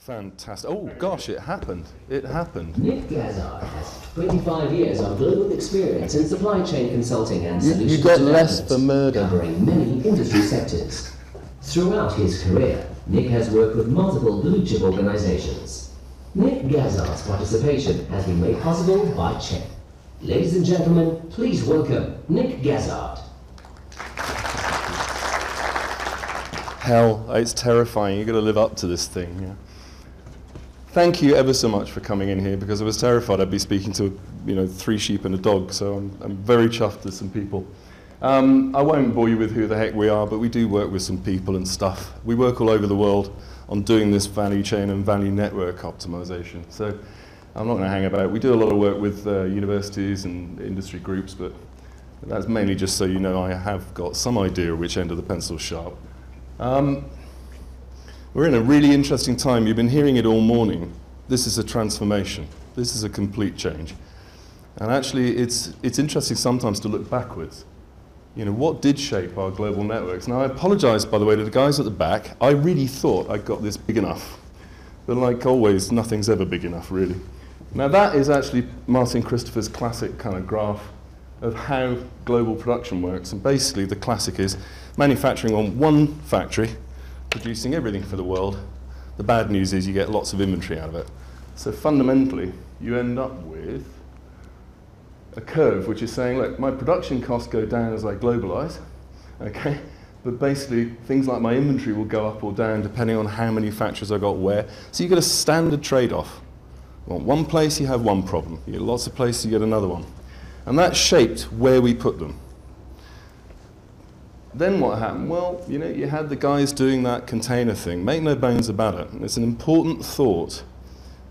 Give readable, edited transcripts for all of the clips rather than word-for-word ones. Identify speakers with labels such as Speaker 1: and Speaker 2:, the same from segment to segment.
Speaker 1: Fantastic. Oh, gosh, it happened. It happened.
Speaker 2: Nick Gazzard has 25 years of global experience in supply chain consulting and solutions
Speaker 1: You got less for murder.
Speaker 2: covering many industry sectors. Throughout his career, Nick has worked with multiple blue-chip organizations. Nick Gazzard's participation has been made possible by CHEP. Ladies and gentlemen, please welcome Nick Gazzard.
Speaker 1: Hell, it's terrifying. You've got to live up to this thing. Yeah. Thank you ever so much for coming in here, because I was terrified I'd be speaking to 3 sheep and a dog, so I'm very chuffed there's some people. I won't bore you with who the heck we are, but we do work with some people and stuff. We work all over the world on doing this value chain and value network optimization. So I'm not going to hang about. We do a lot of work with universities and industry groups, but that's mainly just so you know I have got some idea which end of the pencil's sharp. We're in a really interesting time. You've been hearing it all morning. This is a transformation. This is a complete change. And actually, it's interesting sometimes to look backwards. What did shape our global networks? Now, I apologize, by the way, to the guys at the back. I really thought I got this big enough. But like always, nothing's ever big enough, really. Now, that is actually Martin Christopher's classic kind of graph of how global production works. And basically, the classic is manufacturing on one factory, producing everything for the world. The bad news is you get lots of inventory out of it. So fundamentally, you end up with a curve which is saying, look, my production costs go down as I globalize, okay? But basically, things like my inventory will go up or down depending on how many factories I got where. So you get a standard trade-off. Well, one place you have one problem. You get lots of places you get another one. And that shaped where we put them. Then what happened? Well, you had the guys doing that container thing. Make no bones about it. It's an important thought.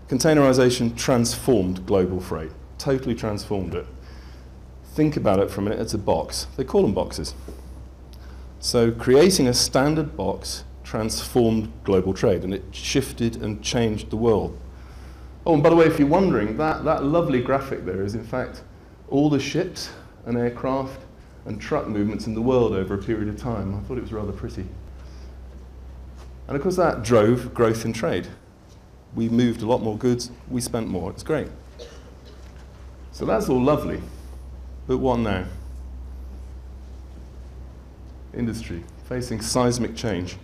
Speaker 1: Containerization transformed global freight. Totally transformed it. Think about it for a minute. It's a box. They call them boxes. So creating a standard box transformed global trade, and it shifted and changed the world. Oh, and by the way, if you're wondering, that lovely graphic there is, in fact, all the ships and aircraft and truck movements in the world over a period of time. I thought it was rather pretty. And of course that drove growth in trade. We moved a lot more goods, we spent more, it's great. So that's all lovely, but what now? Industry, facing seismic change.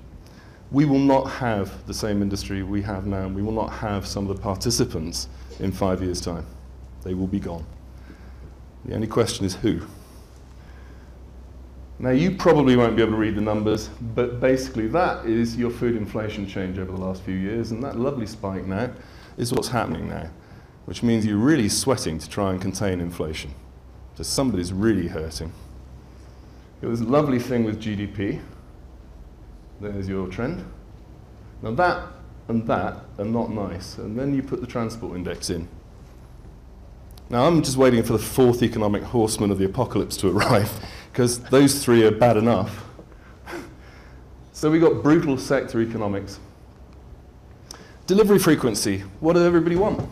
Speaker 1: We will not have the same industry we have now, and we will not have some of the participants in 5 years' time. They will be gone. The only question is who? Now, you probably won't be able to read the numbers, but basically that is your food inflation change over the last few years, and that lovely spike now is what's happening now, which means you're really sweating to try and contain inflation. So somebody's really hurting. It was a lovely thing with GDP. There's your trend. Now that and that are not nice, and then you put the transport index in. Now, I'm just waiting for the 4th economic horseman of the apocalypse to arrive, because those 3 are bad enough. So we've got brutal sector economics. Delivery frequency. What does everybody want?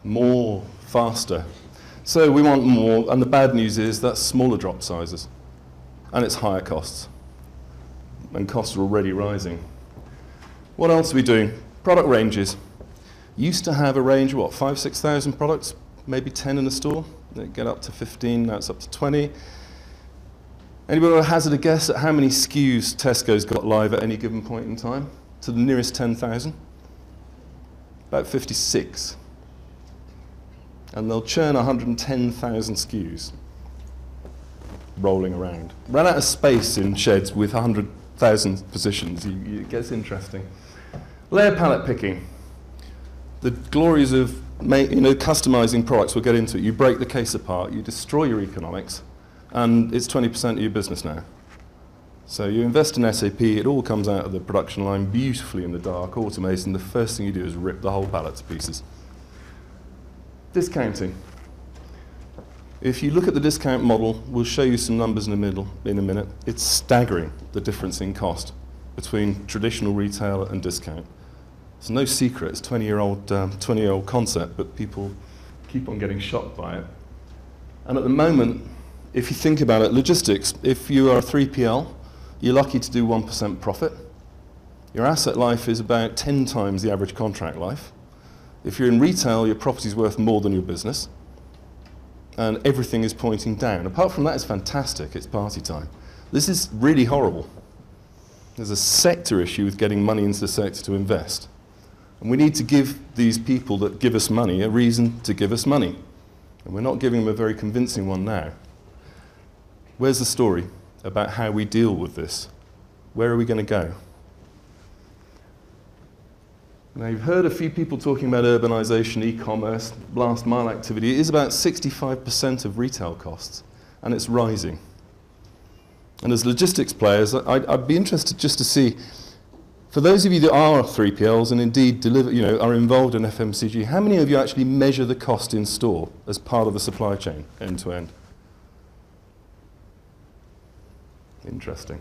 Speaker 1: More, faster. So we want more, and the bad news is that's smaller drop sizes, and it's higher costs. And costs are already rising. What else are we doing? Product ranges. Used to have a range of, what, 5,000, 6,000 products? Maybe 10 in a store. They get up to 15, now it's up to 20. Anybody want to hazard a guess at how many SKUs Tesco's got live at any given point in time? To the nearest 10,000? About 56. And they'll churn 110,000 SKUs rolling around. Ran out of space in sheds with 100,000 positions. It gets interesting. Layer pallet picking. The glories of customizing products, we'll get into it. You break the case apart, you destroy your economics, and it's 20% of your business now. So you invest in SAP, it all comes out of the production line beautifully in the dark, automated, and the first thing you do is rip the whole pallet to pieces. Discounting. If you look at the discount model, we'll show you some numbers in a minute. It's staggering, the difference in cost between traditional retail and discount. It's no secret, it's a 20-year-old concept, but people keep on getting shocked by it. And at the moment, if you think about it, logistics, if you are a 3PL, you're lucky to do 1% profit. Your asset life is about 10 times the average contract life. If you're in retail, your property's worth more than your business. And everything is pointing down. Apart from that, it's fantastic. It's party time. This is really horrible. There's a sector issue with getting money into the sector to invest. And we need to give these people that give us money a reason to give us money. And we're not giving them a very convincing one now. Where's the story about how we deal with this? Where are we going to go? Now, you've heard a few people talking about urbanisation, e-commerce, last mile activity. It is about 65% of retail costs, and it's rising. And as logistics players, I'd be interested just to see, for those of you that are 3PLs and indeed deliver, are involved in FMCG, how many of you actually measure the cost in store as part of the supply chain, end to end? Interesting.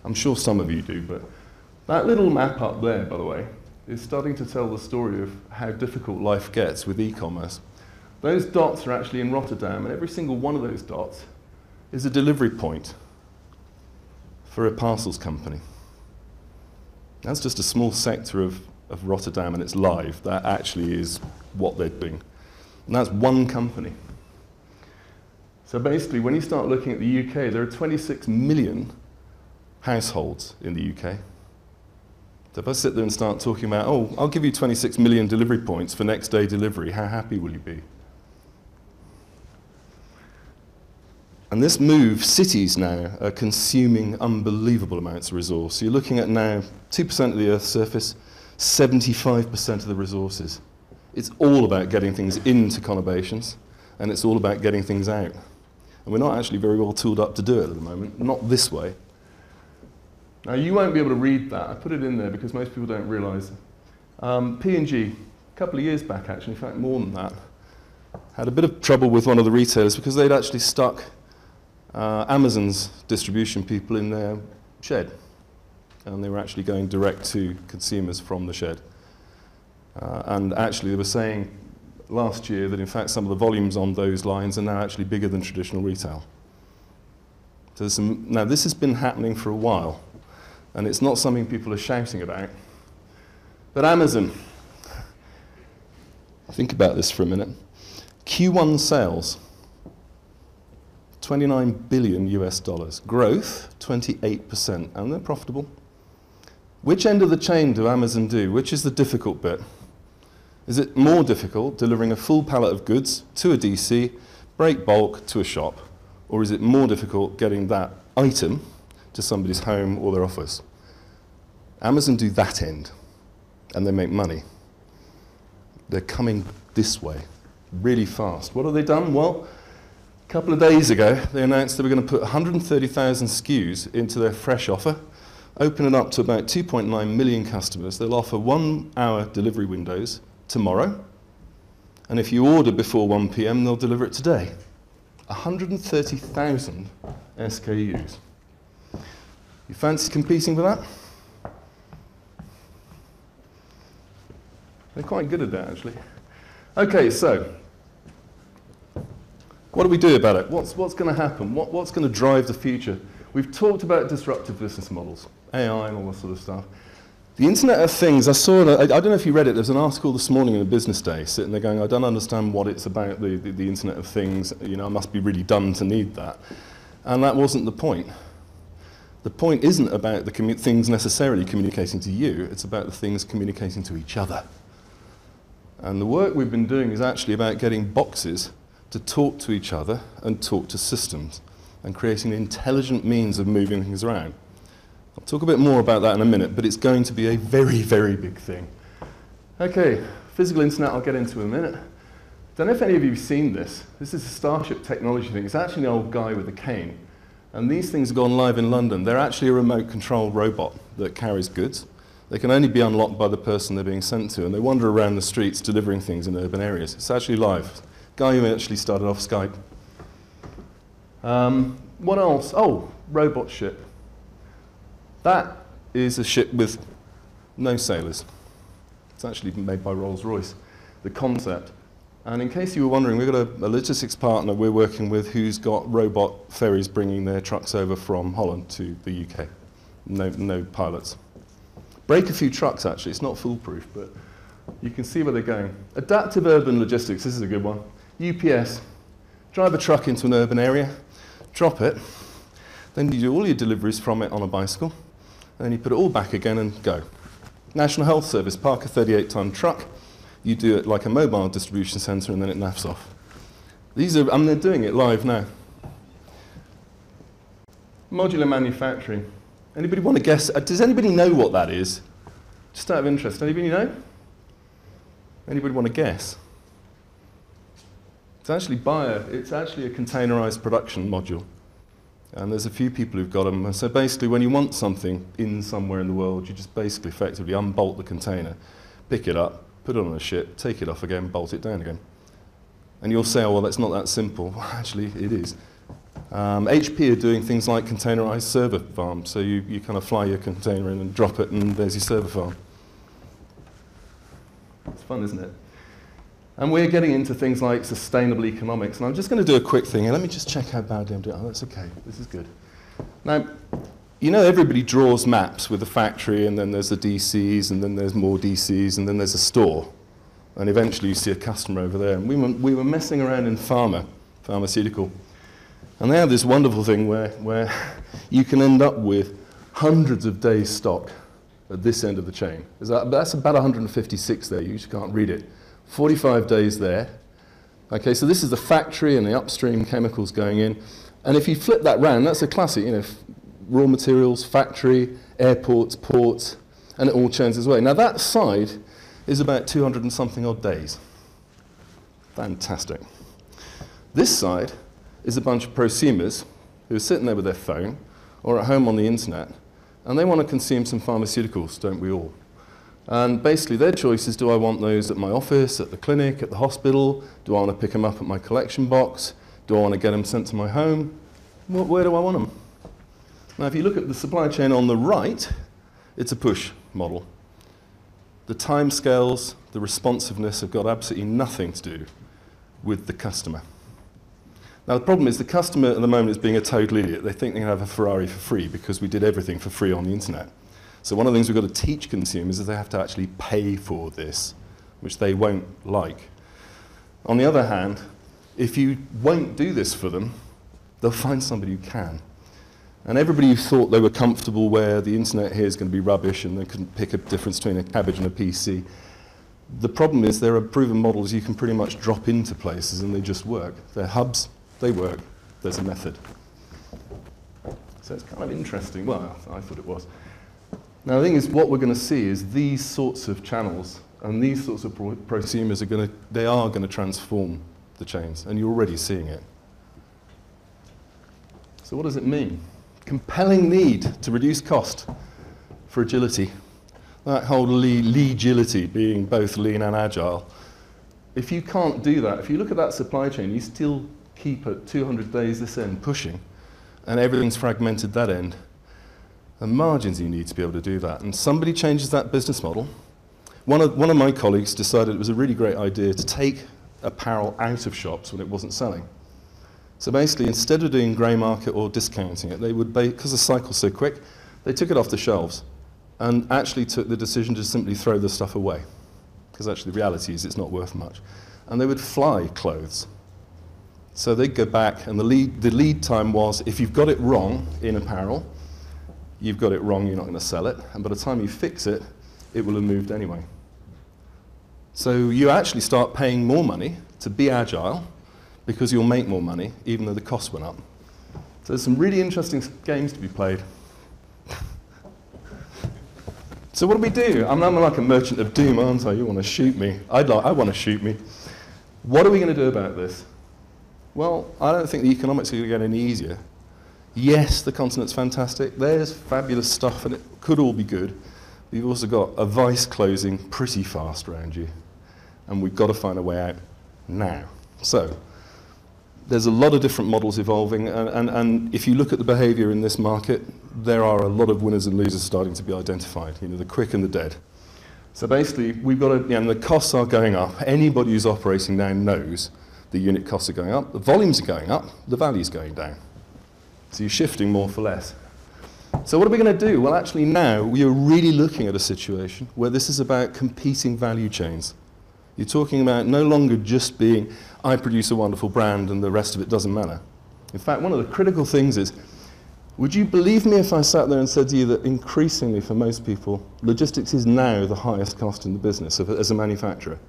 Speaker 1: I'm sure some of you do, but that little map up there, by the way, is starting to tell the story of how difficult life gets with e-commerce. Those dots are actually in Rotterdam, and every single one of those dots is a delivery point for a parcels company. That's just a small sector of Rotterdam, and it's live. That actually is what they're doing. And that's one company. So basically, when you start looking at the UK, there are 26 million households in the UK. So if I sit there and start talking about, oh, I'll give you 26 million delivery points for next day delivery, how happy will you be? And this move, cities now are consuming unbelievable amounts of resource. So you're looking at now 2% of the Earth's surface, 75% of the resources. It's all about getting things into conurbations, and it's all about getting things out. And we're not actually very well tooled up to do it at the moment, not this way. Now, you won't be able to read that. I put it in there because most people don't realise. P&G, a couple of years back, actually, in fact, more than that, had a bit of trouble with one of the retailers because they'd actually stuck Amazon's distribution people in their shed. And they were actually going direct to consumers from the shed. And actually, they were saying last year that, in fact, some of the volumes on those lines are now actually bigger than traditional retail. So now, this has been happening for a while. And it's not something people are shouting about. But Amazon, think about this for a minute. Q1 sales, 29 billion US dollars. Growth, 28%, and they're profitable. Which end of the chain do Amazon do? Which is the difficult bit? Is it more difficult delivering a full pallet of goods to a DC, break bulk to a shop? Or is it more difficult getting that item to somebody's home or their office? Amazon do that end, and they make money. They're coming this way, really fast. What have they done? Well, a couple of days ago, they announced they were going to put 130,000 SKUs into their fresh offer, open it up to about 2.9 million customers. They'll offer 1-hour delivery windows tomorrow, and if you order before 1 p.m., they'll deliver it today. 130,000 SKUs. You fancy competing with that? They're quite good at that, actually. Okay, so what do we do about it? What's going to happen? What's going to drive the future? We've talked about disruptive business models, AI and all that sort of stuff. The Internet of Things, I don't know if you read it, there's an article this morning in the Business Day sitting there going, I don't understand what it's about, the Internet of Things, I must be really dumb to need that. And that wasn't the point. The point isn't about the things necessarily communicating to you, it's about the things communicating to each other. And the work we've been doing is actually about getting boxes to talk to each other and talk to systems and creating intelligent means of moving things around. I'll talk a bit more about that in a minute, but it's going to be a very, very big thing. Okay, physical internet I'll get into in a minute. Don't know if any of you have seen this. This is a Starship technology thing. It's actually an old guy with a cane. And these things have gone live in London. They're actually a remote control robot that carries goods. They can only be unlocked by the person they're being sent to, and they wander around the streets delivering things in urban areas. It's actually live. Guy who actually started off Skype. What else? Oh, robot ship. That is a ship with no sailors. It's actually made by Rolls-Royce, the concept. And in case you were wondering, we've got a logistics partner we're working with who's got robot ferries bringing their trucks over from Holland to the UK. No pilots. break a few trucks actually. It's not foolproof, but you can see where they're going. Adaptive urban logistics, this is a good one. UPS, drive a truck into an urban area, drop it, then you do all your deliveries from it on a bicycle, and then you put it all back again and go. National Health Service, park a 38-ton truck, you do it like a mobile distribution centre and then it naffs off. These are, they're doing it live now. Modular manufacturing. Anybody want to guess? Does anybody know what that is? Just out of interest, anybody know? Anybody want to guess? It's actually a containerized production module. And there's a few people who've got them. And so basically, when you want something in somewhere in the world, you just basically effectively unbolt the container, pick it up, put it on a ship, take it off again, bolt it down again. And you'll say, oh, well, that's not that simple. Well, actually, it is. HP are doing things like containerized server farms. So you kind of fly your container in and drop it, and there's your server farm. It's fun, isn't it? And we're getting into things like sustainable economics. And I'm just going to do a quick thing here. Let me just check how badly I'm doing. Oh, that's OK. This is good. Now, you know everybody draws maps with a factory, and then there's the DCs, and then there's more DCs, and then there's a store. And eventually you see a customer over there. And we were messing around in pharmaceutical. And they have this wonderful thing where you can end up with hundreds of days stock at this end of the chain. That's about 156 there. You just can't read it. 45 days there. Okay, so this is the factory and the upstream chemicals going in. And if you flip that round, that's a classic, you know, raw materials, factory, airports, ports, and it all churns its way. Now that side is about 200 and something odd days. Fantastic. This side is a bunch of prosumers who are sitting there with their phone or at home on the internet, and they want to consume some pharmaceuticals, don't we all? And basically their choice is, do I want those at my office, at the clinic, at the hospital? Do I want to pick them up at my collection box? Do I want to get them sent to my home? Where do I want them? Now if you look at the supply chain on the right, it's a push model. The timescales, the responsiveness have got absolutely nothing to do with the customer. Now the problem is the customer at the moment is being a total idiot. They think they can have a Ferrari for free because we did everything for free on the internet. So one of the things we've got to teach consumers is they have to actually pay for this, which they won't like. On the other hand, if you won't do this for them, they'll find somebody who can. And everybody who thought they were comfortable where the internet here is going to be rubbish and they couldn't pick a difference between a cabbage and a PC, the problem is there are proven models you can pretty much drop into places and they just work. They're hubs, they work, there's a method. So it's kind of interesting. Well, I thought it was. Now the thing is, what we're going to see is these sorts of channels and these sorts of prosumers are going to transform the chains, and you're already seeing it. So what does it mean? Compelling need to reduce cost for agility. That whole agility being both lean and agile. If you can't do that, if you look at that supply chain, you still keep at 200 days this end pushing, and everything's fragmented that end. The margins you need to be able to do that. And somebody changes that business model. One of my colleagues decided it was a really great idea to take apparel out of shops when it wasn't selling. So basically, instead of doing grey market or discounting it, they would, because the cycle's so quick, they took it off the shelves and actually took the decision to simply throw the stuff away. Because actually the reality is it's not worth much. And they would fly clothes. So they'd go back, and the lead time was, if you've got it wrong in apparel, you've got it wrong, you're not going to sell it. And by the time you fix it, it will have moved anyway. So you actually start paying more money to be agile because you'll make more money, even though the cost went up. So there's some really interesting games to be played. So what do we do? I'm like a merchant of doom, aren't I? You want to shoot me. I want to shoot me. What are we going to do about this? Well, I don't think the economics are going to get any easier. Yes, the continent's fantastic. There's fabulous stuff, and it could all be good. You've also got a vice closing pretty fast around you, and we've got to find a way out now. So there's a lot of different models evolving, and if you look at the behavior in this market, there are a lot of winners and losers starting to be identified, you know, the quick and the dead. So basically, we've got to, and the costs are going up. Anybody who's operating now knows the unit costs are going up, the volumes are going up, the value's going down. So you're shifting more for less. So what are we going to do? Well, actually now we are really looking at a situation where this is about competing value chains. You're talking about no longer just being, I produce a wonderful brand and the rest of it doesn't matter. In fact, one of the critical things is, would you believe me if I sat there and said to you that increasingly for most people, logistics is now the highest cost in the business as a manufacturer?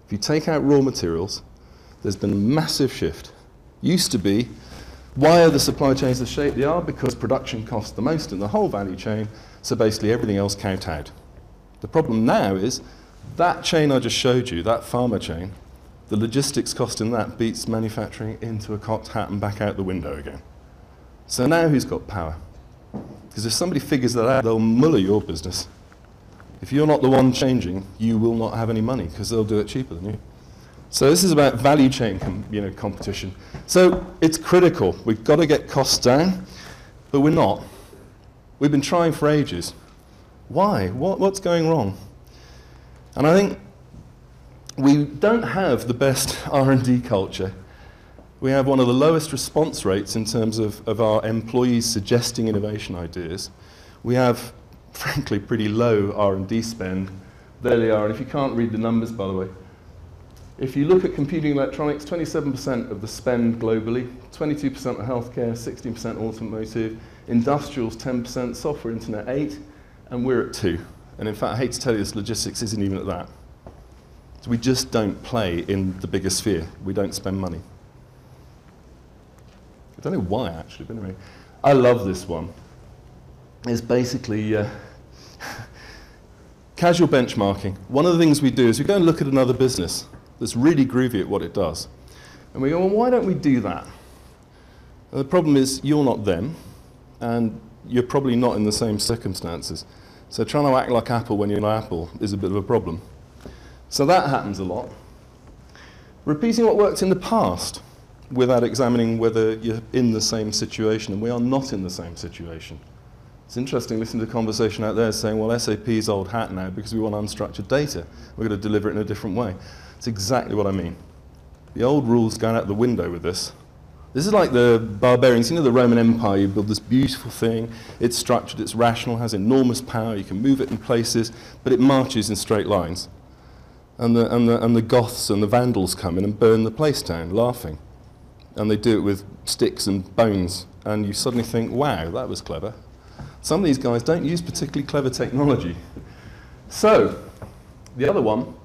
Speaker 1: If you take out raw materials, there's been a massive shift. Used to be, why are the supply chains the shape they are? Because production costs the most in the whole value chain, so basically everything else count out. The problem now is, that chain I just showed you, that pharma chain, the logistics cost in that beats manufacturing into a cocked hat and back out the window again. So now who's got power? Because if somebody figures that out, they'll muller your business. If you're not the one changing, you will not have any money because they'll do it cheaper than you. So this is about value chain competition. So it's critical. We've got to get costs down, but we're not. We've been trying for ages. Why? What's going wrong? And I think we don't have the best R&D culture. We have one of the lowest response rates in terms of our employees suggesting innovation ideas. We have, frankly, pretty low R&D spend. There they are, and if you can't read the numbers, by the way, if you look at computing electronics, 27% of the spend globally, 22% of healthcare, 16% automotive, industrials 10%, software internet 8%, and we're at 2%. And in fact, I hate to tell you this, logistics isn't even at that. So we just don't play in the bigger sphere. We don't spend money. I don't know why, actually, but anyway. I love this one. It's basically casual benchmarking. One of the things we do is we go and look at another business that's really groovy at what it does. And we go, well, why don't we do that? And the problem is you're not them, and you're probably not in the same circumstances. So trying to act like Apple when you're not Apple is a bit of a problem. So that happens a lot. Repeating what worked in the past without examining whether you're in the same situation, and we are not in the same situation. It's interesting listening to the conversation out there saying, well, SAP is old hat now because we want unstructured data. We're going to deliver it in a different way. It's exactly what I mean. The old rules going out the window with this. This is like the barbarians. You know the Roman Empire, you build this beautiful thing, it's structured, it's rational, has enormous power, you can move it in places, but it marches in straight lines. And the Goths and the Vandals come in and burn the place down, laughing. And they do it with sticks and bones, and you suddenly think, wow, that was clever. Some of these guys don't use particularly clever technology. So, the other one,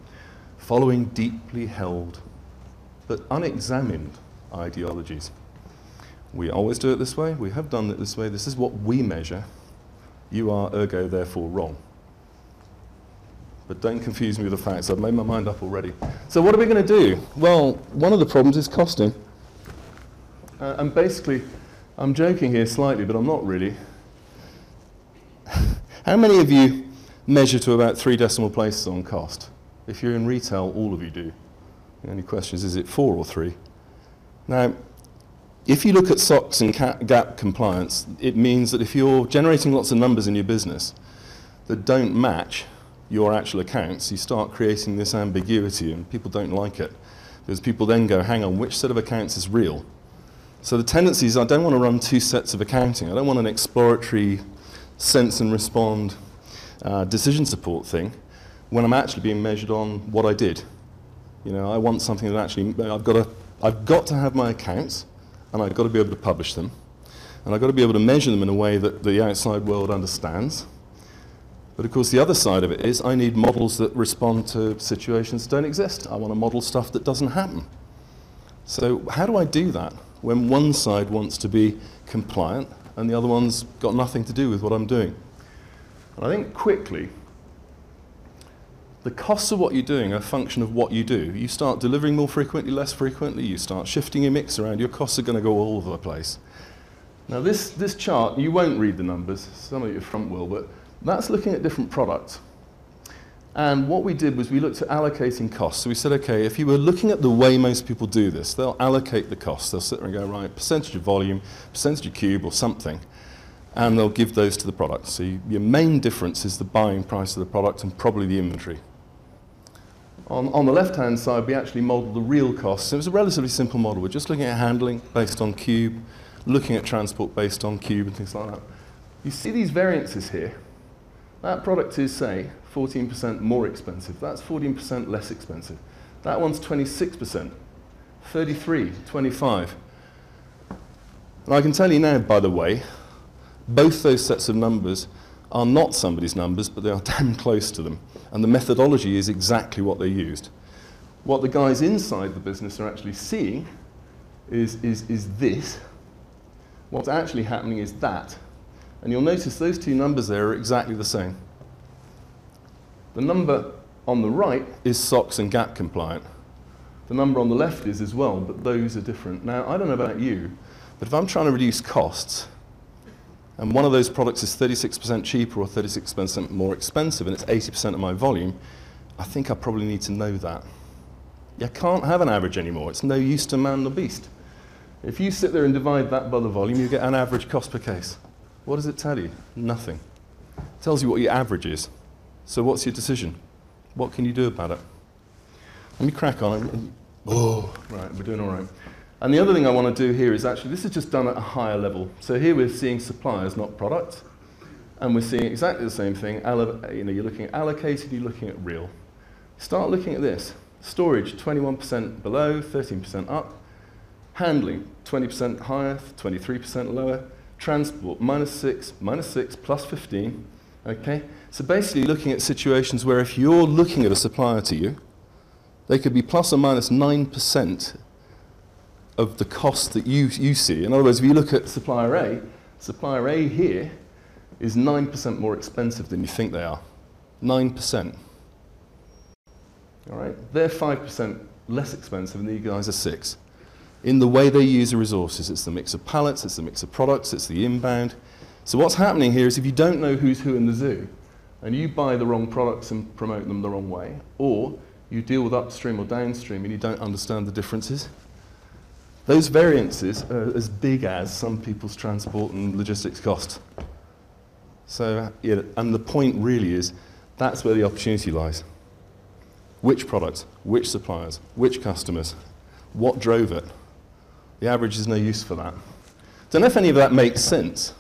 Speaker 1: following deeply held but unexamined ideologies. We always do it this way, we have done it this way, this is what we measure. You are, ergo, therefore wrong. But don't confuse me with the facts, I've made my mind up already. So what are we going to do? Well, one of the problems is costing. And basically, I'm joking here slightly, but I'm not really. How many of you measure to about 3 decimal places on cost? If you're in retail, all of you do. The only question is it 4 or 3? Now, if you look at SOX and GAP compliance, it means that if you're generating lots of numbers in your business that don't match your actual accounts, you start creating this ambiguity, and people don't like it. Because people then go, hang on, which set of accounts is real? So the tendency is I don't want to run 2 sets of accounting. I don't want an exploratory sense and respond decision support thing when I'm actually being measured on what I did. You know, I want something that actually, I've got to have my accounts, and I've got to be able to publish them, and I've got to be able to measure them in a way that the outside world understands. But of course the other side of it is I need models that respond to situations that don't exist. I want to model stuff that doesn't happen. So how do I do that when one side wants to be compliant and the other one's got nothing to do with what I'm doing? And I think quickly, the costs of what you're doing are a function of what you do. You start delivering more frequently, less frequently, you start shifting your mix around, your costs are going to go all over the place. Now this chart, you won't read the numbers, some of you front will, but that's looking at different products. And what we did was we looked at allocating costs. So we said, okay, if you were looking at the way most people do this, they'll allocate the costs. They'll sit there and go, right, percentage of volume, percentage of cube or something, and they'll give those to the product. So your main difference is the buying price of the product and probably the inventory. On the left-hand side, we actually modeled the real costs. It was a relatively simple model. We're just looking at handling based on cube, looking at transport based on cube and things like that. You see these variances here. That product is, say, 14% more expensive. That's 14% less expensive. That one's 26%, 33, 25. And I can tell you now, by the way, both those sets of numbers are not somebody's numbers, but they are damn close to them. And the methodology is exactly what they used. What the guys inside the business are actually seeing is this. What's actually happening is that. And you'll notice those two numbers there are exactly the same. The number on the right is SOX and GAP compliant. The number on the left is as well, but those are different. Now, I don't know about you, but if I'm trying to reduce costs, and one of those products is 36% cheaper or 36% more expensive, and it's 80% of my volume, I think I probably need to know that. You can't have an average anymore. It's no use to man nor beast. If you sit there and divide that by the volume, you get an average cost per case. What does it tell you? Nothing. It tells you what your average is. So what's your decision? What can you do about it? Let me crack on. Oh, right, we're doing all right. And the other thing I want to do here is actually, this is just done at a higher level. So here we're seeing suppliers, not products. And we're seeing exactly the same thing. You're looking at allocated, you're looking at real. Start looking at this. Storage, 21% below, 13% up. Handling, 20% higher, 23% lower. Transport, -6, plus 15. Okay? So basically looking at situations where if you're looking at a supplier to you, they could be plus or minus 9% of the cost that you see. In other words, if you look at supplier A here is 9% more expensive than you think they are. 9%. All right? They're 5% less expensive and these guys are 6%. In the way they use the resources, it's the mix of pallets, it's the mix of products, it's the inbound. So what's happening here is if you don't know who's who in the zoo, and you buy the wrong products and promote them the wrong way, or you deal with upstream or downstream and you don't understand the differences, those variances are as big as some people's transport and logistics cost. So, yeah, and the point really is, that's where the opportunity lies. Which products, which suppliers, which customers, what drove it? The average is no use for that. Don't know if any of that makes sense,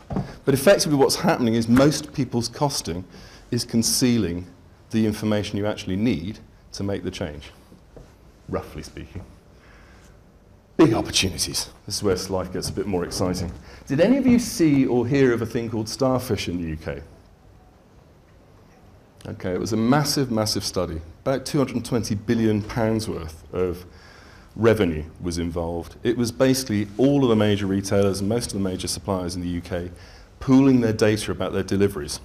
Speaker 1: but effectively what's happening is most people's costing is concealing the information you actually need to make the change, roughly speaking. Big opportunities. This is where life gets a bit more exciting. Did any of you see or hear of a thing called starfish in the UK? Okay, it was a massive, massive study. About £220 billion worth of revenue was involved. It was basically all of the major retailers and most of the major suppliers in the UK pooling their data about their deliveries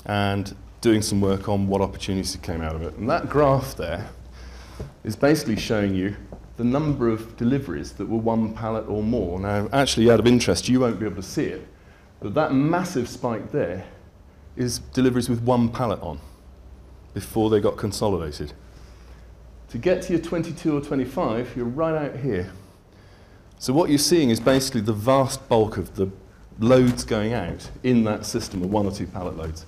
Speaker 1: and doing some work on what opportunities came out of it. And that graph there is basically showing you the number of deliveries that were 1 pallet or more. Now, actually, out of interest, you won't be able to see it, but that massive spike there is deliveries with 1 pallet on before they got consolidated. To get to your 22 or 25, you're right out here. So what you're seeing is basically the vast bulk of the loads going out in that system of 1 or 2 pallet loads.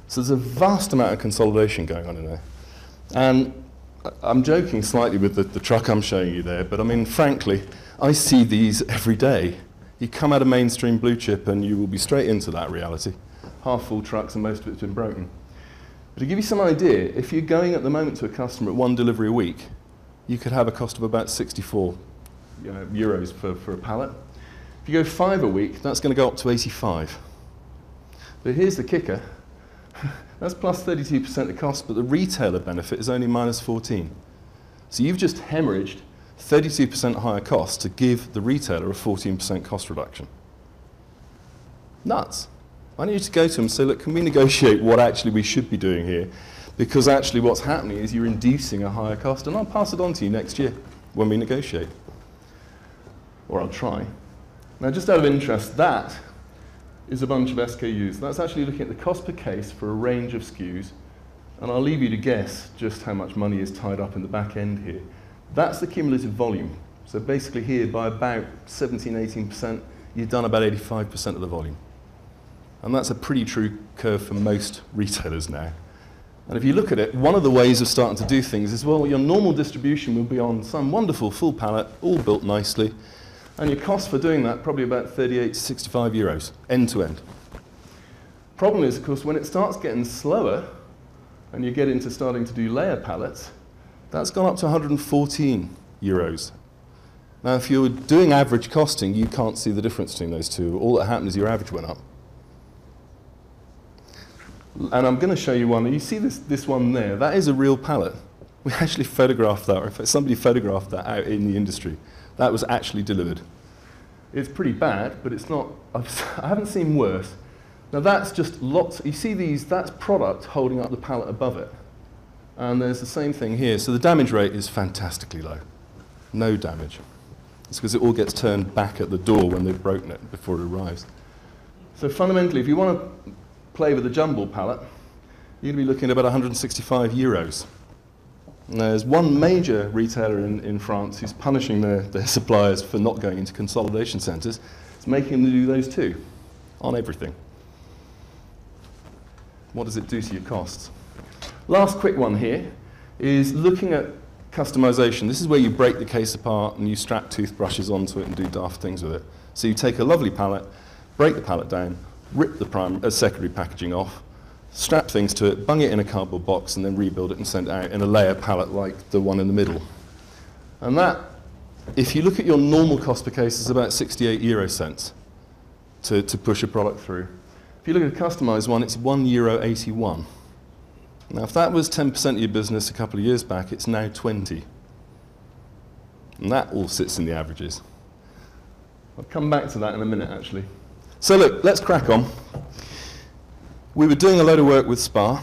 Speaker 1: So there's a vast amount of consolidation going on in there. And I'm joking slightly with the truck I'm showing you there, but I mean, frankly, I see these every day. You come out of mainstream blue chip and you will be straight into that reality. Half full trucks and most of it's been broken. But to give you some idea, if you're going at the moment to a customer at 1 delivery a week, you could have a cost of about 64 euros for a pallet. If you go 5 a week, that's going to go up to 85. But here's the kicker. That's plus 32% of cost, but the retailer benefit is only minus 14. So you've just hemorrhaged 32% higher cost to give the retailer a 14% cost reduction. Nuts. I need you to go to them and say, look, can we negotiate what actually we should be doing here? Because actually what's happening is you're inducing a higher cost, and I'll pass it on to you next year when we negotiate. Or I'll try. Now, just out of interest, that is a bunch of SKUs. That's actually looking at the cost per case for a range of SKUs, and I'll leave you to guess just how much money is tied up in the back end here. That's the cumulative volume. So basically here, by about 17–18%, you've done about 85% of the volume. And that's a pretty true curve for most retailers now. And if you look at it, one of the ways of starting to do things is, well, your normal distribution will be on some wonderful full pallet, all built nicely, And your cost for doing that, probably about 38 to 65 euros, end to end. Problem is, of course, when it starts getting slower, and you get into starting to do layer pallets, that's gone up to 114 euros. Now, if you're doing average costing, you can't see the difference between those two. All that happened is your average went up. And I'm going to show you one. You see this one there? That is a real pallet. We actually photographed that, or in fact, somebody photographed that out in the industry. That was actually delivered. It's pretty bad, but it's not, I haven't seen worse. Now that's just lots, you see these, that's product holding up the pallet above it. And there's the same thing here. So the damage rate is fantastically low. No damage. It's because it all gets turned back at the door when they've broken it before it arrives. So fundamentally, if you want to play with a jumble pallet, you're going to be looking at about 165 euros. And there's one major retailer in France who's punishing their suppliers for not going into consolidation centres. It's making them do those too, on everything. What does it do to your costs? Last quick one here is looking at customization. This is where you break the case apart and you strap toothbrushes onto it and do daft things with it. So you take a lovely pallet, break the pallet down, rip the secondary packaging off, strap things to it, bung it in a cardboard box, and then rebuild it and send it out in a layer pallet like the one in the middle. And that, if you look at your normal cost per case, is about 68 euro cents to push a product through. If you look at a customized one, it's €1.81. Now, if that was 10% of your business a couple of years back, it's now 20. And that all sits in the averages. I'll come back to that in a minute, actually. So look, let's crack on. We were doing a load of work with Spa,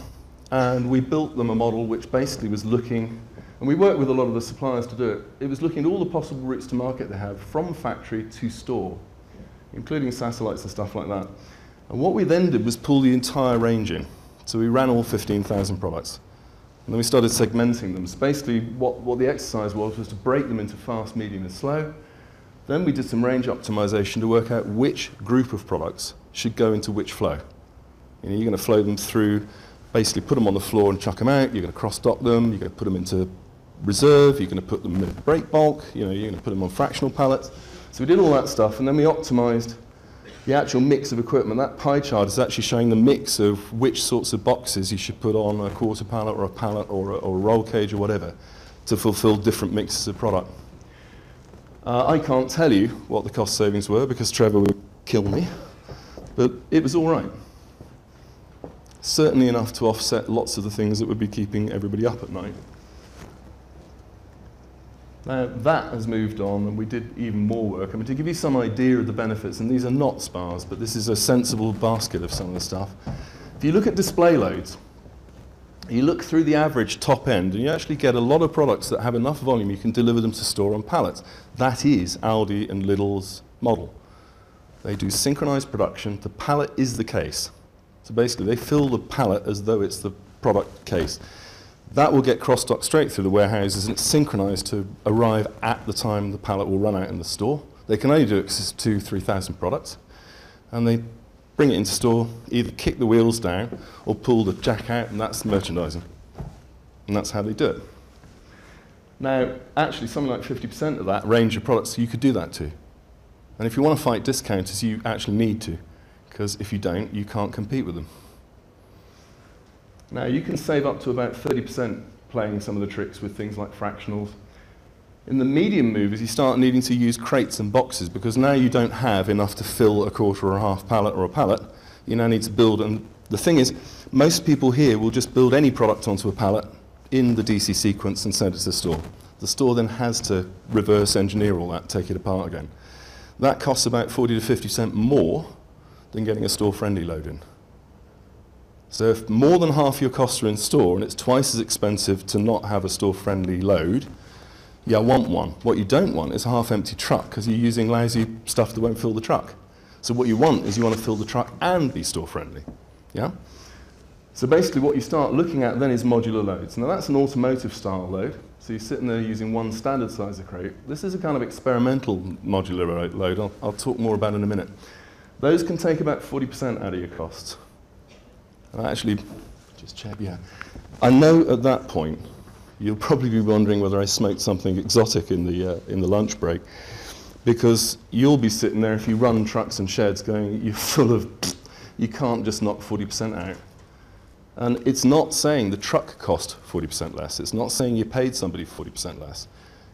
Speaker 1: and we built them a model which basically was looking, and we worked with a lot of the suppliers to do it. It was looking at all the possible routes to market they have from factory to store, including satellites and stuff like that. And what we then did was pull the entire range in. So we ran all 15,000 products. And then we started segmenting them. So basically what the exercise was to break them into fast, medium, and slow. Then we did some range optimization to work out which group of products should go into which flow. You know, you're going to flow them through, basically put them on the floor and chuck them out. You're going to cross-dock them. You're going to put them into reserve. You're going to put them in break bulk. You know, you're going to put them on fractional pallets. So we did all that stuff, and then we optimized the actual mix of equipment. That pie chart is actually showing the mix of which sorts of boxes you should put on a quarter pallet or a pallet or a roll cage or whatever to fulfill different mixes of product. I can't tell you what the cost savings were because Trevor would kill me, but it was all right. Certainly enough to offset lots of the things that would be keeping everybody up at night. Now, that has moved on, and we did even more work. I mean, to give you some idea of the benefits, and these are not spars, but this is a sensible basket of some of the stuff. If you look at display loads, you look through the average top end, and you actually get a lot of products that have enough volume you can deliver them to store on pallets. That is Aldi and Lidl's model. They do synchronized production. The pallet is the case. So basically, they fill the pallet as though it's the product case. That will get cross-docked straight through the warehouses, and it's synchronized to arrive at the time the pallet will run out in the store. They can only do it because it's 2,000 to 3,000 products. And they bring it into store, either kick the wheels down or pull the jack out, and that's merchandising. And that's how they do it. Now, actually, something like 50% of that range of products you could do that to. And if you want to fight discounters, you actually need to, because if you don't, you can't compete with them. Now, you can save up to about 30% playing some of the tricks with things like fractionals. In the medium movers, you start needing to use crates and boxes because now you don't have enough to fill a quarter or a half pallet or a pallet. You now need to build, and the thing is, most people here will just build any product onto a pallet in the DC sequence and send it to the store. The store then has to reverse engineer all that, take it apart again. That costs about 40 to 50% more than getting a store-friendly load in. So if more than half your costs are in store and it's twice as expensive to not have a store-friendly load, you want one. What you don't want is a half-empty truck because you're using lousy stuff that won't fill the truck. So what you want is you want to fill the truck and be store-friendly. Yeah? So basically what you start looking at then is modular loads. Now that's an automotive style load. So you're sitting there using one standard size of crate. This is a kind of experimental modular load. I'll talk more about in a minute. Those can take about 40% out of your costs. And I actually, just check, yeah. I know at that point, you'll probably be wondering whether I smoked something exotic in the lunch break. Because you'll be sitting there if you run trucks and sheds going, you're full of, you can't just knock 40% out. And it's not saying the truck cost 40% less. It's not saying you paid somebody 40% less.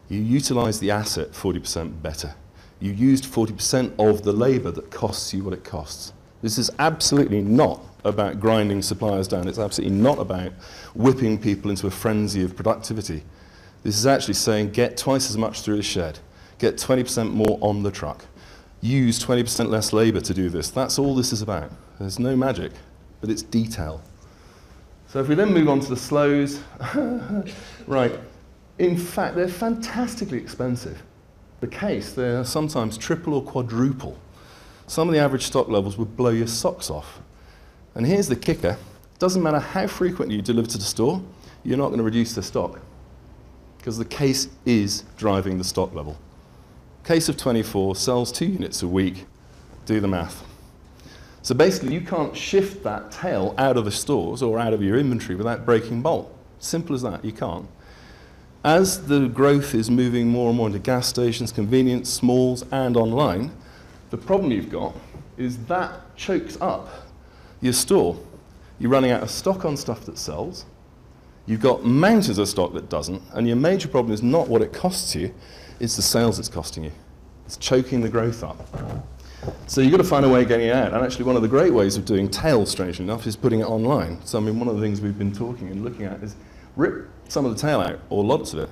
Speaker 1: You utilise the asset 40% better. You used 40% of the labour that costs you what it costs. This is absolutely not about grinding suppliers down. It's absolutely not about whipping people into a frenzy of productivity. This is actually saying get twice as much through the shed, get 20% more on the truck, use 20% less labour to do this. That's all this is about. There's no magic, but it's detail. So if we then move on to the slows, right, in fact, they're fantastically expensive. The case, they're sometimes triple or quadruple. Some of the average stock levels would blow your socks off. And here's the kicker. Doesn't matter how frequently you deliver to the store, you're not going to reduce the stock. Because the case is driving the stock level. Case of 24 sells 2 units a week. Do the math. So basically, you can't shift that tail out of the stores or out of your inventory without breaking bolt. Simple as that, you can't. As the growth is moving more and more into gas stations, convenience, smalls, and online, the problem you've got is that chokes up your store. You're running out of stock on stuff that sells. You've got mountains of stock that doesn't, and your major problem is not what it costs you, it's the sales it's costing you. It's choking the growth up. So you've got to find a way of getting it out. And actually one of the great ways of doing tail, strangely enough, is putting it online. So I mean, one of the things we've been talking and looking at is rip some of the tail out, or lots of it,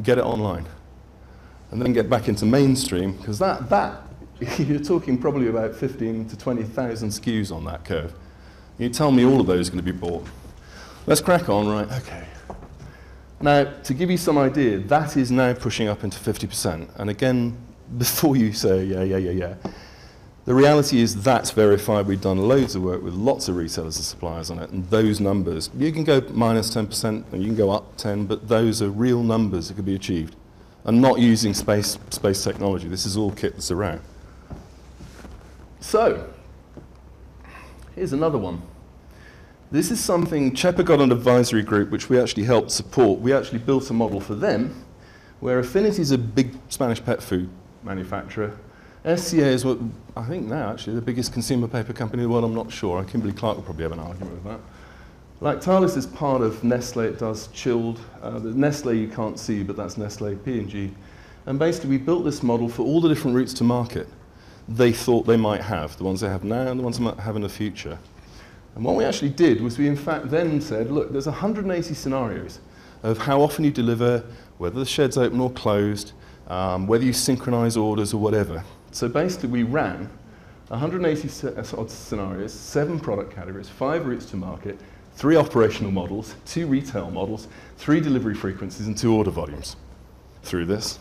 Speaker 1: get it online. And then get back into mainstream, because that you're talking probably about 15 to 20,000 SKUs on that curve. You tell me all of those are going to be bought. Let's crack on, right, okay. Now, to give you some idea, that is now pushing up into 50%. And again, before you say, yeah, the reality is that's verified. We've done loads of work with lots of resellers and suppliers on it, and those numbers, you can go minus 10% and you can go up 10, but those are real numbers that could be achieved. And not using space technology. This is all kit that's around. So, here's another one. This is something Chepa got an advisory group which we actually helped support. We actually built a model for them where Affinity is a big Spanish pet food manufacturer. SCA is what, I think now actually, the biggest consumer paper company in the world. I'm not sure. Kimberly-Clark will probably have an argument with that. Lactalis is part of Nestle. It does chilled. The Nestle you can't see, but that's Nestle, P&G. And basically we built this model for all the different routes to market they thought they might have, the ones they have now and the ones they might have in the future. And what we actually did was we in fact then said, look, there's 180 scenarios of how often you deliver, whether the shed's open or closed, whether you synchronize orders or whatever. So basically we ran 180 scenarios, 7 product categories, 5 routes to market, 3 operational models, 2 retail models, 3 delivery frequencies and 2 order volumes through this.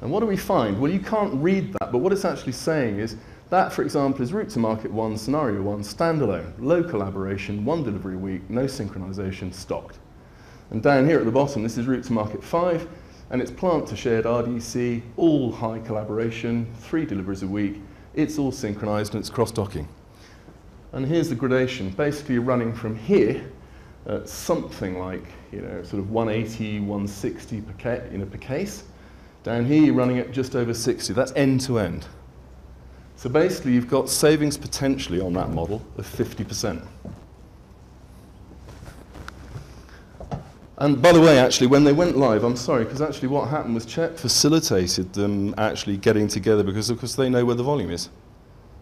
Speaker 1: And what do we find? Well, you can't read that, but what it's actually saying is that, for example, is route to market 1, scenario 1, standalone, low collaboration, 1 delivery a week, no synchronization, stocked. And down here at the bottom, this is route to market 5, and it's plant to shared RDC, all high collaboration, 3 deliveries a week, it's all synchronized and it's cross-docking. And here's the gradation. Basically, you're running from here at something like, sort of 180, 160 per case. Down here, you're running at just over 60. That's end to end. So basically, you've got savings potentially on that model of 50%. And by the way, actually, when they went live, I'm sorry, because actually what happened was Chet facilitated them actually getting together because, of course, they know where the volume is.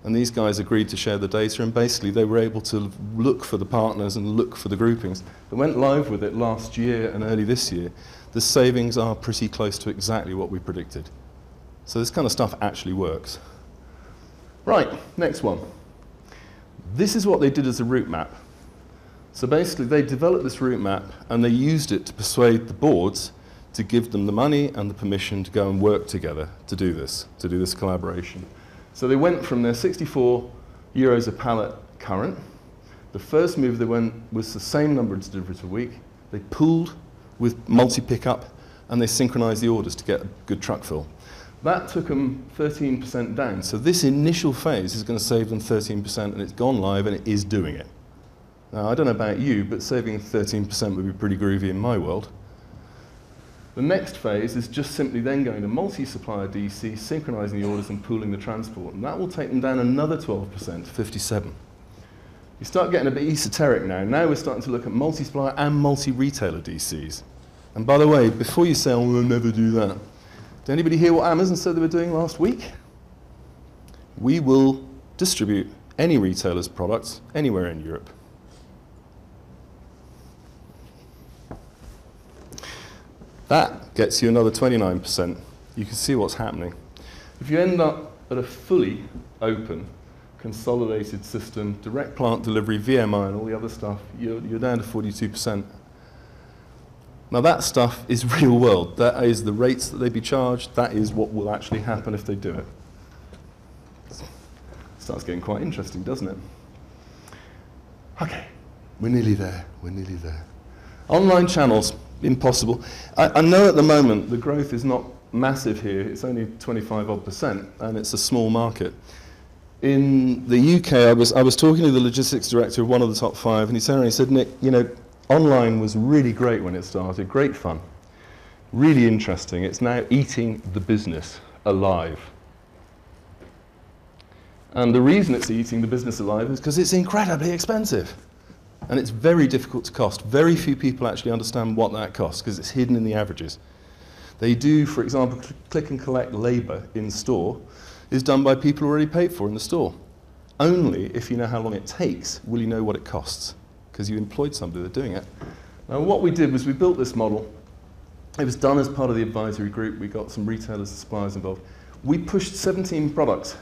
Speaker 1: And these guys agreed to share the data, and basically they were able to look for the partners and look for the groupings. They went live with it last year and early this year. The savings are pretty close to exactly what we predicted. So this kind of stuff actually works. Right, next one. This is what they did as a route map. So basically they developed this route map and they used it to persuade the boards to give them the money and the permission to go and work together to do this collaboration. So they went from their 64 euros a pallet current. The first move they went was the same number of deliveries a week. They pooled with multi-pickup and they synchronized the orders to get a good truck fill. That took them 13% down. So this initial phase is going to save them 13%, and it's gone live and it is doing it. Now, I don't know about you, but saving 13% would be pretty groovy in my world. The next phase is just simply then going to multi-supplier DC, synchronizing the orders and pooling the transport. And that will take them down another 12% to 57. You start getting a bit esoteric now. Now we're starting to look at multi-supplier and multi-retailer DCs. And by the way, before you say, oh, we'll never do that, did anybody hear what Amazon said they were doing last week? We will distribute any retailer's products anywhere in Europe. That gets you another 29%. You can see what's happening. If you end up at a fully open, consolidated system, direct plant delivery, VMI, and all the other stuff, you're down to 42%. Now that stuff is real world. That is the rates that they'd be charged. That is what will actually happen if they do it. Starts getting quite interesting, doesn't it? Okay, we're nearly there. We're nearly there. Online channels. Impossible. I know at the moment the growth is not massive here. It's only 25% and it's a small market. In the UK, I was talking to the logistics director of one of the top 5, and he turned around and he said, Nick, you know, online was really great when it started, great fun, really interesting. It's now eating the business alive. And the reason it's eating the business alive is because it's incredibly expensive. And it's very difficult to cost. Very few people actually understand what that costs because it's hidden in the averages. They do, for example, click and collect labor in store is done by people already paid for in the store. Only if you know how long it takes will you know what it costs because you employed somebody that's doing it. Now what we did was we built this model. It was done as part of the advisory group. We got some retailers and suppliers involved. We pushed 17 products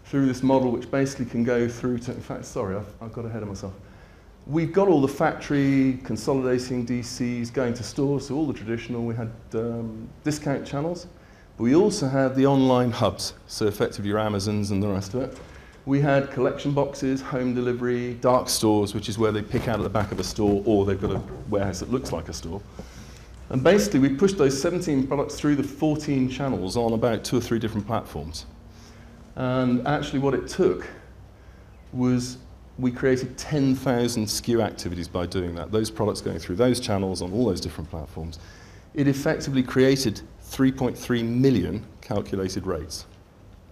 Speaker 1: through this model which basically can go through to, in fact, sorry, I've got ahead of myself. We've got all the factory, consolidating DCs, going to stores, so all the traditional. We had discount channels, but we also had the online hubs, so effectively your Amazons and the rest of it. We had collection boxes, home delivery, dark stores, which is where they pick out at the back of a store, or they've got a warehouse that looks like a store. And basically, we pushed those 17 products through the 14 channels on about 2 or 3 different platforms. And actually what it took was we created 10,000 SKU activities by doing that. Those products going through those channels on all those different platforms. It effectively created 3.3 million calculated rates.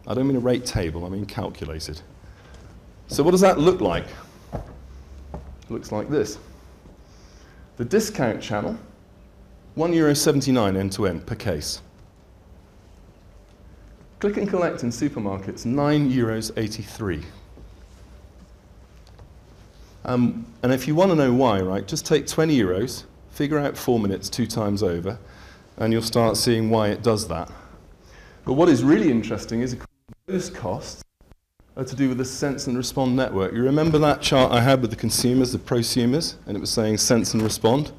Speaker 1: I don't mean a rate table, I mean calculated. So what does that look like? It looks like this. The discount channel, €1.79 end-to-end per case. Click and collect in supermarkets, €9.83. And if you want to know why, right, just take 20 euros, figure out 4 minutes 2 times over, and you'll start seeing why it does that. But what is really interesting is those costs are to do with the sense and respond network. You remember that chart I had with the consumers, the prosumers, and it was saying sense and respond?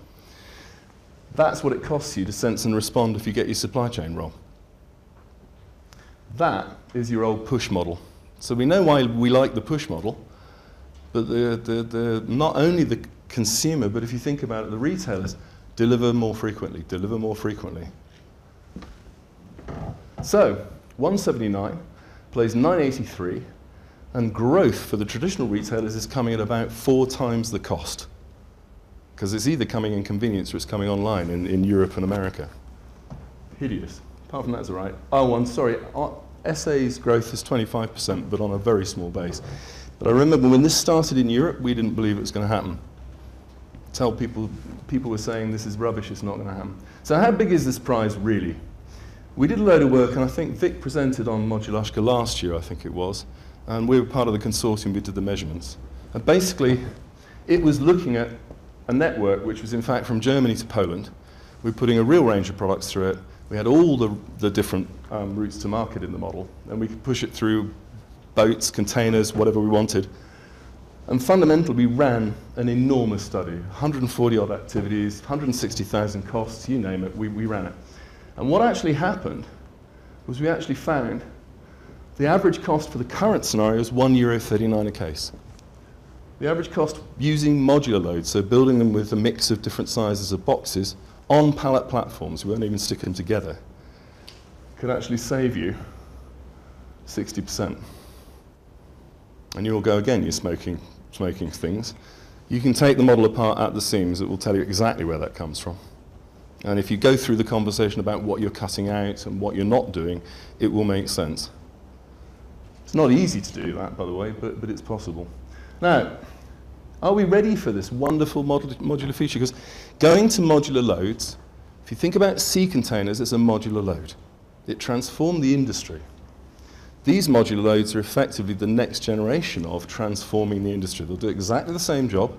Speaker 1: That's what it costs you to sense and respond if you get your supply chain wrong. That is your old push model. So we know why we like the push model. But not only the consumer, but if you think about it, the retailers deliver more frequently, deliver more frequently. So 179 plays 983, and growth for the traditional retailers is coming at about 4 times the cost. Because it's either coming in convenience or it's coming online in Europe and America. Hideous. Apart from that's all right. Sorry, SA's growth is 25%, but on a very small base. But I remember when this started in Europe, we didn't believe it was going to happen. Tell people were saying this is rubbish, it's not going to happen. So how big is this prize really? We did a load of work, and I think Vic presented on Modulashka last year, I think it was, and we were part of the consortium, we did the measurements. And basically, it was looking at a network which was in fact from Germany to Poland. We were putting a real range of products through it. We had all the different routes to market in the model, and we could push it through boats, containers, whatever we wanted. And fundamentally, we ran an enormous study, 140 odd activities, 160,000 costs, you name it, we ran it. And what actually happened was we actually found the average cost for the current scenario is €1.39 a case. The average cost using modular loads, so building them with a mix of different sizes of boxes on pallet platforms, we won't even stick them together, could actually save you 60%. And you'll go again, you're smoking things. You can take the model apart at the seams, it will tell you exactly where that comes from. And if you go through the conversation about what you're cutting out and what you're not doing, it will make sense. It's not easy to do that, by the way, but it's possible. Now, are we ready for this wonderful modular feature? Because going to modular loads, if you think about sea containers as a modular load, it transformed the industry. These modular loads are effectively the next generation of transforming the industry. They'll do exactly the same job.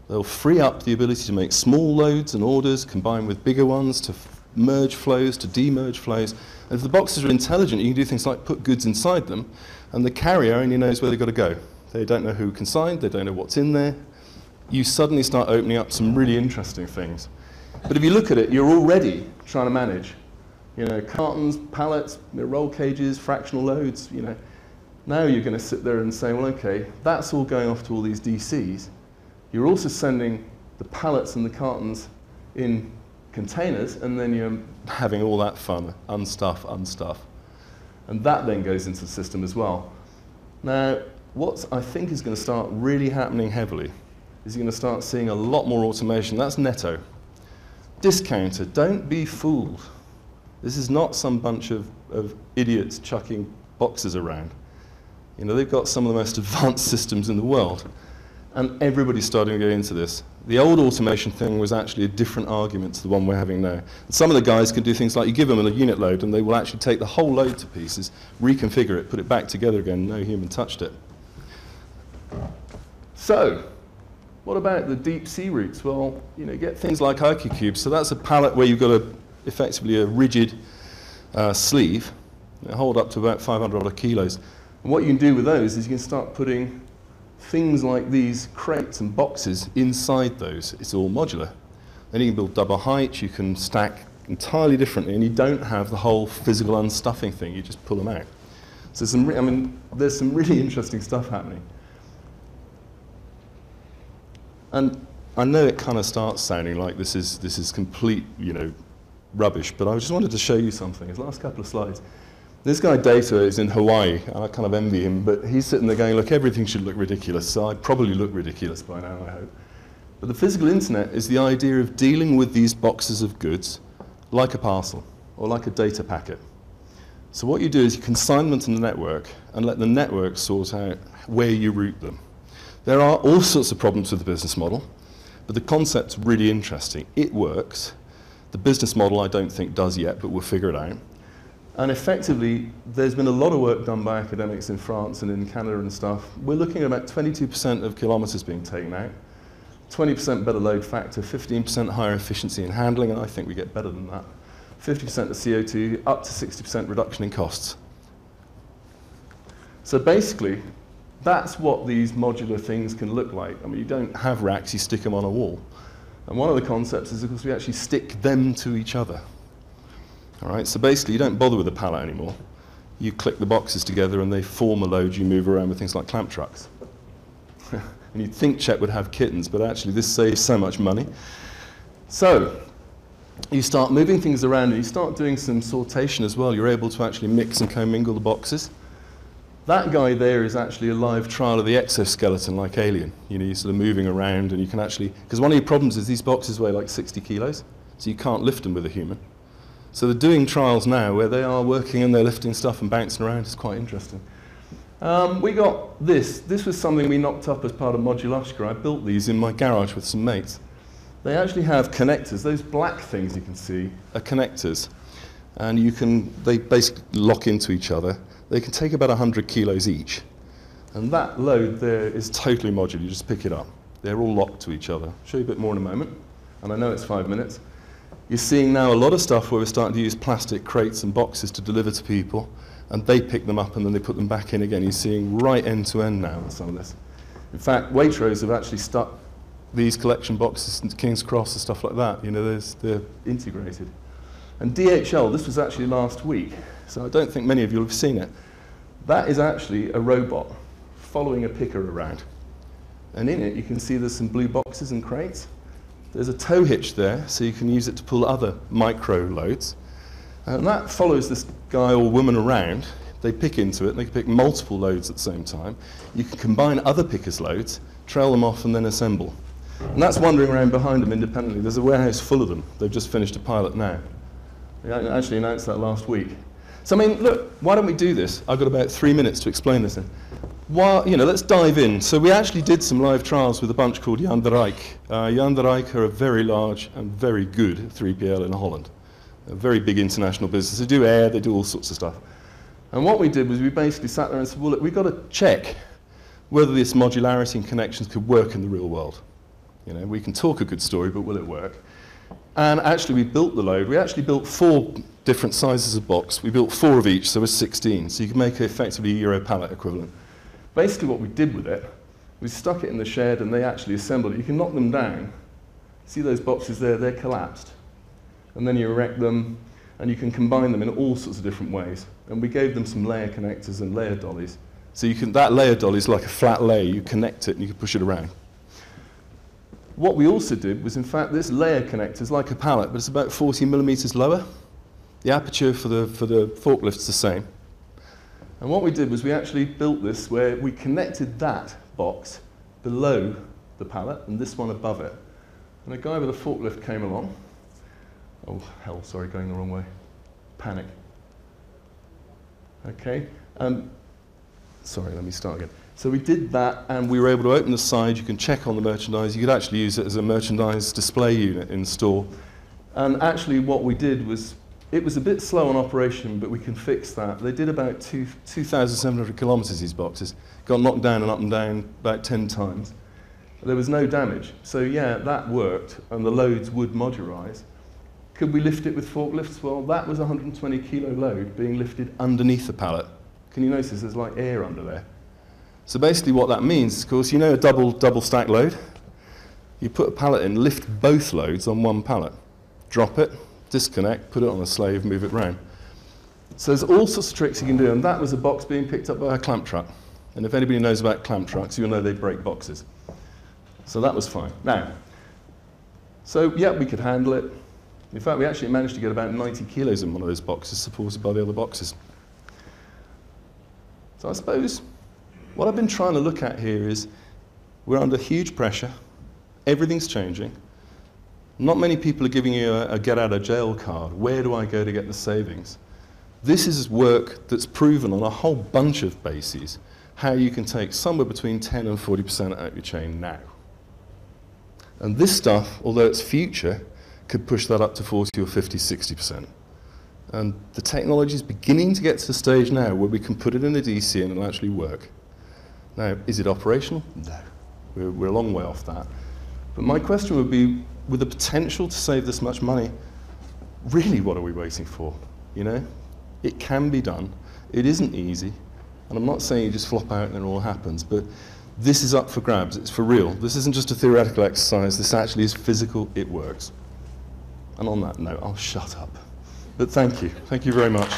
Speaker 1: They'll free up the ability to make small loads and orders, combine with bigger ones, to merge flows, to demerge flows. And if the boxes are intelligent, you can do things like put goods inside them, and the carrier only knows where they've got to go. They don't know who consigned, they don't know what's in there. You suddenly start opening up some really interesting things. But if you look at it, you're already trying to manage, cartons, pallets, roll cages, fractional loads, Now you're going to sit there and say, well, okay, that's all going off to all these DCs. You're also sending the pallets and the cartons in containers, and then you're having all that fun, unstuff. And that then goes into the system as well. Now, what I think is going to start really happening heavily is you're going to start seeing a lot more automation. That's Netto. Discounter, don't be fooled. This is not some bunch of idiots chucking boxes around. They've got some of the most advanced systems in the world. And everybody's starting to go into this. The old automation thing was actually a different argument to the one we're having now. And some of the guys can do things like you give them a unit load and they will actually take the whole load to pieces, reconfigure it, put it back together again, no human touched it. So, what about the deep sea routes? Well, get things like IQ-cubes. So that's a pallet where you've got effectively a rigid sleeve, hold up to about 500 odd kilos. And what you can do with those is you can start putting things like these crates and boxes inside those. It's all modular. Then you can build double height, you can stack entirely differently, and you don't have the whole physical unstuffing thing, you just pull them out. So there's some really interesting stuff happening. And I know it kind of starts sounding like this is complete, rubbish, but I just wanted to show you something. His last couple of slides. This guy Data is in Hawaii, and I kind of envy him, but he's sitting there going, look, everything should look ridiculous, so I probably look ridiculous by now, I hope. But the physical internet is the idea of dealing with these boxes of goods like a parcel or like a data packet. So what you do is you consign them to the network and let the network sort out where you route them. There are all sorts of problems with the business model, but the concept's really interesting. It works. The business model I don't think does yet, but we'll figure it out. And effectively, there's been a lot of work done by academics in France and in Canada and stuff. We're looking at about 22% of kilometers being taken out, 20% better load factor, 15% higher efficiency in handling, and I think we get better than that, 50% of CO2, up to 60% reduction in costs. So basically, that's what these modular things can look like. I mean, you don't have racks, you stick them on a wall. And one of the concepts is, of course, we actually stick them to each other. All right, so basically you don't bother with a pallet anymore. You click the boxes together and they form a load you move around with things like clamp trucks. And you'd think Chet would have kittens, but actually this saves so much money. So you start moving things around and you start doing some sortation as well. You're able to actually mix and commingle the boxes. That guy there is actually a live trial of the exoskeleton like Alien. You're sort of moving around and you can actually, because one of your problems is these boxes weigh like 60 kilos, so you can't lift them with a human. So they're doing trials now where they are working and they're lifting stuff and bouncing around. It's quite interesting. We got this. This was something we knocked up as part of Moduloshka. I built these in my garage with some mates. They actually have connectors. Those black things you can see are connectors. And they basically lock into each other. They can take about 100 kilos each. And that load there is totally modular. You just pick it up. They're all locked to each other. I'll show you a bit more in a moment. And I know it's 5 minutes. You're seeing now a lot of stuff where we're starting to use plastic crates and boxes to deliver to people, and they pick them up and then they put them back in again. You're seeing right end to end now with some of this. In fact, Waitrose have actually stuck these collection boxes into King's Cross and stuff like that. They're integrated. And DHL, this was actually last week, so I don't think many of you have seen it. That is actually a robot following a picker around. And in it, you can see there's some blue boxes and crates. There's a tow hitch there, so you can use it to pull other micro loads. And that follows this guy or woman around. They pick into it, and they can pick multiple loads at the same time. You can combine other pickers' loads, trail them off, and then assemble. And that's wandering around behind them independently. There's a warehouse full of them. They've just finished a pilot now. They actually announced that last week. So, I mean, look, why don't we do this? I've got about 3 minutes to explain this in. Let's dive in. So we actually did some live trials with a bunch called Jan de Rijk. Jan de Rijk are a very large and very good 3PL in Holland. A very big international business. They do air, they do all sorts of stuff. And what we did was we basically sat there and said, well, look, we've got to check whether this modularity and connections could work in the real world. You know, we can talk a good story, but will it work? And actually, we built the load. We actually built 4 different sizes of box. We built 4 of each, so it was 16. So you can make effectively a Euro pallet equivalent. Basically, what we did with it, we stuck it in the shed, and they actually assembled it. You can knock them down. See those boxes there? They're collapsed. And then you erect them, and you can combine them in all sorts of different ways. And we gave them some layer connectors and layer dollies. So that layer dolly is like a flat layer. You connect it, and you can push it around. What we also did was, in fact, this layer connector is like a pallet, but it's about 40 millimeters lower. The aperture for the forklift's the same. And what we did was we actually built this where we connected that box below the pallet and this one above it. And a guy with a forklift came along. Oh, hell, sorry, going the wrong way. Panic. Okay. Sorry, let me start again. So we did that, and we were able to open the side. You can check on the merchandise. You could actually use it as a merchandise display unit in store. And actually what we did was, it was a bit slow on operation, but we can fix that. They did about 2,700 kilometers, these boxes. Got knocked down and up and down about 10 times. There was no damage. So yeah, that worked, and the loads would modularize. Could we lift it with forklifts? Well, that was a 120 kilo load being lifted underneath the pallet. Can you notice there's like air under there? So basically what that means, of course, you know a double stack load? You put a pallet in, lift both loads on one pallet, drop it, disconnect, put it on a slave, move it round. So there's all sorts of tricks you can do, and that was a box being picked up by a clamp truck. And if anybody knows about clamp trucks, you'll know they break boxes. So that was fine. Now, so yeah, we could handle it. In fact, we actually managed to get about 90 kilos in one of those boxes, supported by the other boxes. So I suppose what I've been trying to look at here is we're under huge pressure. Everything's changing. Not many people are giving you a get-out-of-jail card. Where do I go to get the savings? This is work that's proven on a whole bunch of bases how you can take somewhere between 10 and 40% out of your chain now. And this stuff, although it's future, could push that up to 40 or 50, 60%. And the technology is beginning to get to the stage now where we can put it in a DC and it'll actually work. Now, is it operational? No. We're a long way off that. But my question would be, with the potential to save this much money, really what are we waiting for? You know? It can be done. It isn't easy. And I'm not saying you just flop out and it all happens, but this is up for grabs. It's for real. This isn't just a theoretical exercise. This actually is physical. It works. And on that note, I'll shut up. But thank you. Thank you very much.